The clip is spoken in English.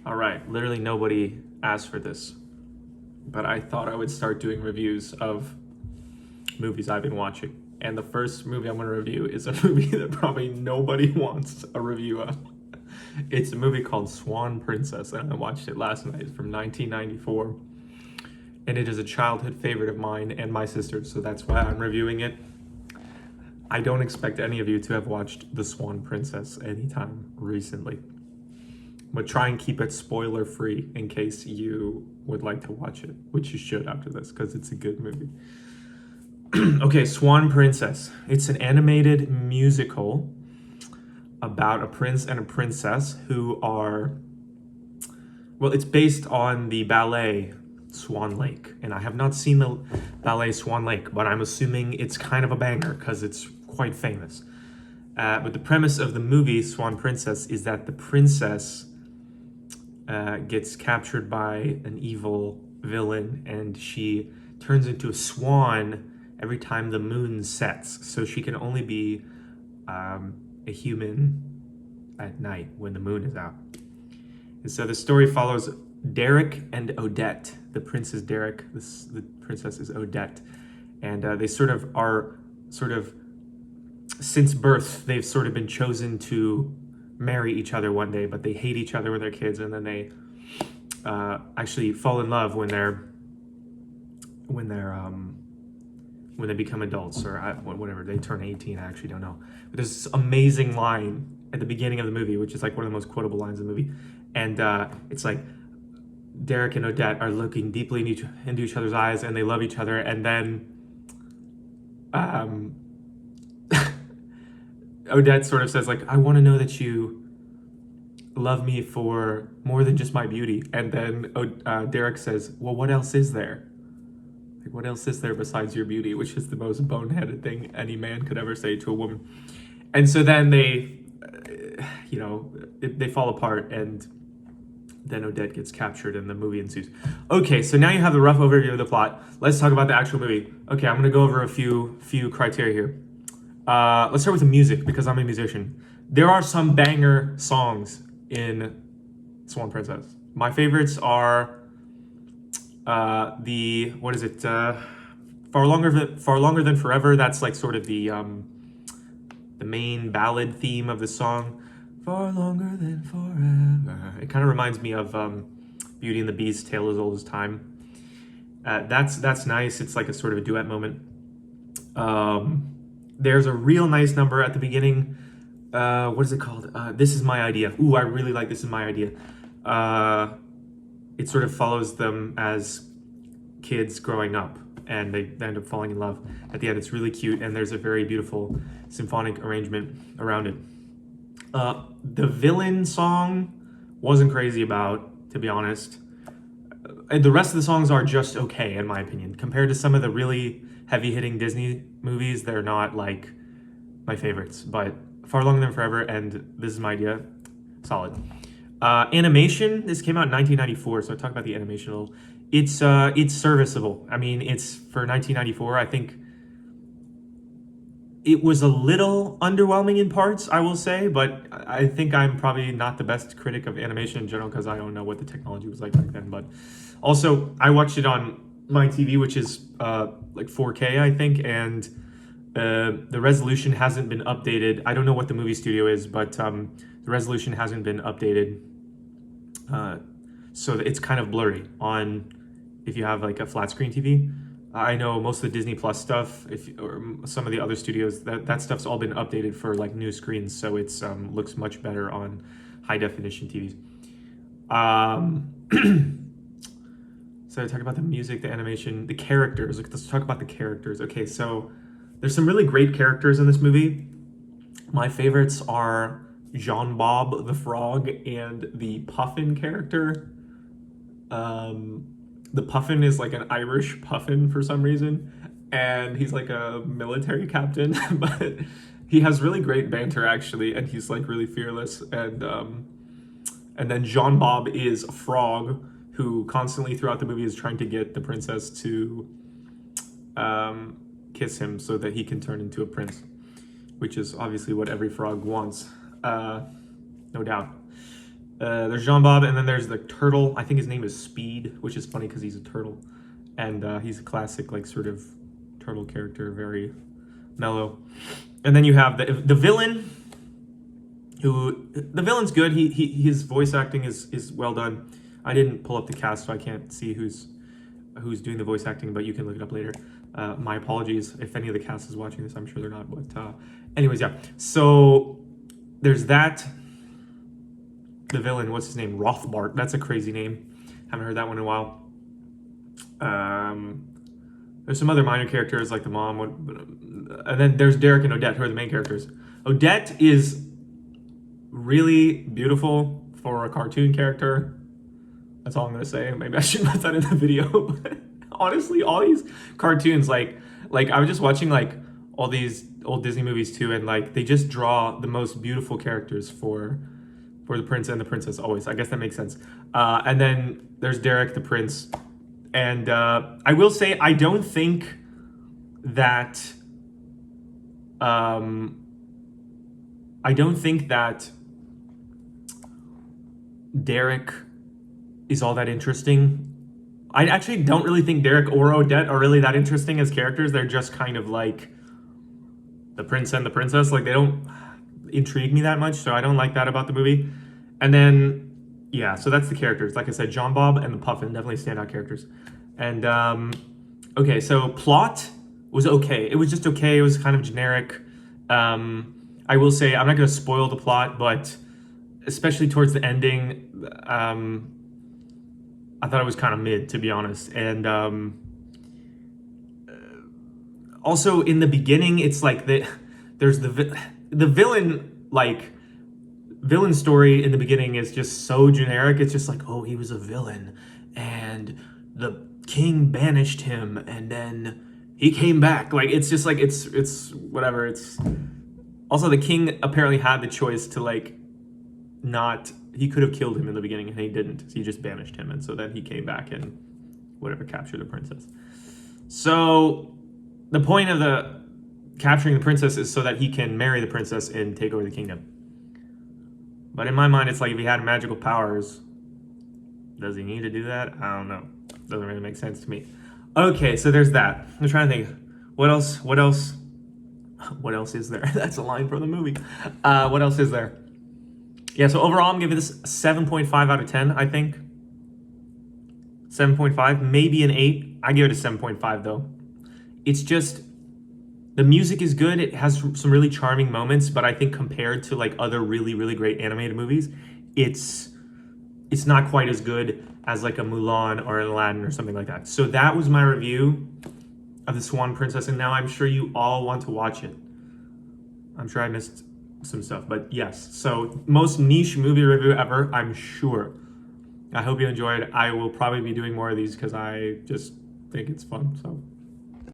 All right, literally nobody asked for this, but I thought I would start doing reviews of movies I've been watching. And the first movie I'm going to review is a movie that probably nobody wants a review of. It's a movie called Swan Princess, and I watched it last night. It's from 1994, and it is a childhood favorite of mine and my sister's, so that's why I'm reviewing it. I don't expect any of you to have watched The Swan Princess anytime recently, but try and keep it spoiler free in case you would like to watch it, which you should after this because it's a good movie. Okay, Swan Princess. It's an animated musical about a prince and a princess who are, well, it's based on the ballet Swan Lake. And I have not seen the ballet Swan Lake, but I'm assuming it's kind of a banger because it's quite famous. But the premise of the movie Swan Princess is that the princess gets captured by an evil villain and she turns into a swan every time the moon sets. So she can only be a human at night when the moon is out. And so the story follows Derek and Odette. The prince is Derek, the princess is Odette. And they since birth, they've sort of been chosen to marry each other one day, but they hate each other when they're kids, and then they actually fall in love when they become adults, or whatever, they turn 18, I actually don't know. But there's this amazing line at the beginning of the movie, which is like one of the most quotable lines in the movie. And it's like, Derek and Odette are looking deeply into each other's eyes, and they love each other, and then Odette sort of says, like, I want to know that you love me for more than just my beauty. And then Derek says, well, what else is there? Like, what else is there besides your beauty? Which is the most boneheaded thing any man could ever say to a woman. And so then they fall apart, and then Odette gets captured and the movie ensues. Okay, so now you have the rough overview of the plot. Let's talk about the actual movie. Okay, I'm going to go over a few criteria here. Let's start with the music, because I'm a musician. There are some banger songs in Swan Princess. My favorites are Far Longer Than Forever. That's like sort of the main ballad theme of the song. Far longer than forever. It kind of reminds me of Beauty and the Beast, Tale as Old as Time. That's nice. It's like a sort of a duet moment. There's a real nice number at the beginning. What is it called? This Is My Idea. Ooh, I really like This Is My Idea. It sort of follows them as kids growing up, and they end up falling in love at the end. It's really cute, and there's a very beautiful symphonic arrangement around it. The villain song wasn't crazy about, to be honest. And the rest of the songs are just okay, in my opinion. Compared to some of the really heavy-hitting Disney movies, they're not like my favorites. But Far Longer Than Forever and This Is My Idea, solid. Animation, this came out in 1994, so I talk about the animation a little. It's serviceable. I mean, it's for 1994. I think it was a little underwhelming in parts, I will say, but I think I'm probably not the best critic of animation in general because I don't know what the technology was like back then. But also, I watched it on my TV, which is like 4K, I think, and the resolution hasn't been updated. I don't know what the movie studio is, but the resolution hasn't been updated. So it's kind of blurry if you have like a flat screen TV. I know most of the Disney Plus stuff, or some of the other studios, that stuff's all been updated for like new screens, so it's looks much better on high definition TVs. So I talk about the music, the animation, the characters. Let's talk about the characters. Okay, so there's some really great characters in this movie. My favorites are John Bob the Frog and the Puffin character. The Puffin is like an Irish Puffin for some reason, and he's like a military captain, but he has really great banter actually, and he's like really fearless. And then John Bob is a frog who constantly throughout the movie is trying to get the princess to kiss him so that he can turn into a prince, which is obviously what every frog wants, no doubt. There's Jean Bob, and then there's the turtle. I think his name is Speed, which is funny because he's a turtle, and he's a classic like sort of turtle character, very mellow. And then you have the villain, who the villain's good. His voice acting is well done. I didn't pull up the cast, so I can't see who's doing the voice acting, but you can look it up later. My apologies if any of the cast is watching this. I'm sure they're not, but anyways, yeah. So there's that. The villain, what's his name? Rothbart. That's a crazy name. Haven't heard that one in a while. There's some other minor characters like the mom, and then there's Derek and Odette, who are the main characters. Odette is really beautiful for a cartoon character. That's all I'm gonna say. Maybe I should put that in the video. Honestly, all these cartoons, like I was just watching like all these old Disney movies too, and like they just draw the most beautiful characters for the prince and the princess always. I guess that makes sense. And then there's Derek the prince, and I will say I don't think that Derek is all that interesting. I actually don't really think Derek or Odette are really that interesting as characters. They're just kind of like the prince and the princess. Like they don't intrigue me that much, so I don't like that about the movie. And then yeah, so that's the characters. Like I said, John Bob and the Puffin definitely standout characters. And okay, so plot was okay. It was just okay. It was kind of generic. I will say I'm not going to spoil the plot, but especially towards the ending, I thought it was kind of mid, to be honest. And also in the beginning, it's like there's the villain, like villain story in the beginning is just so generic. It's just like, oh, he was a villain and the king banished him and then he came back. Like it's just like it's whatever. It's also the king apparently had the choice to like not, he could have killed him in the beginning and he didn't. So he just banished him, and so then he came back and whatever, captured the princess. So the point of the capturing the princess is so that he can marry the princess and take over the kingdom. But in my mind, it's like if he had magical powers, does he need to do that? I don't know. Doesn't really make sense to me. Okay, so there's that. I'm trying to think. What else is there? That's a line from the movie. What else is there? Yeah, so overall, I'm giving this a 7.5 out of 10, I think. 7.5, maybe an 8. I give it a 7.5, though. It's just, the music is good. It has some really charming moments, but I think compared to like other really, really great animated movies, it's not quite as good as like a Mulan or an Aladdin or something like that. So that was my review of the Swan Princess, and now I'm sure you all want to watch it. I'm sure I missed some stuff, but yes. So most niche movie review ever, I'm sure. I hope you enjoyed. I will probably be doing more of these because I just think it's fun. So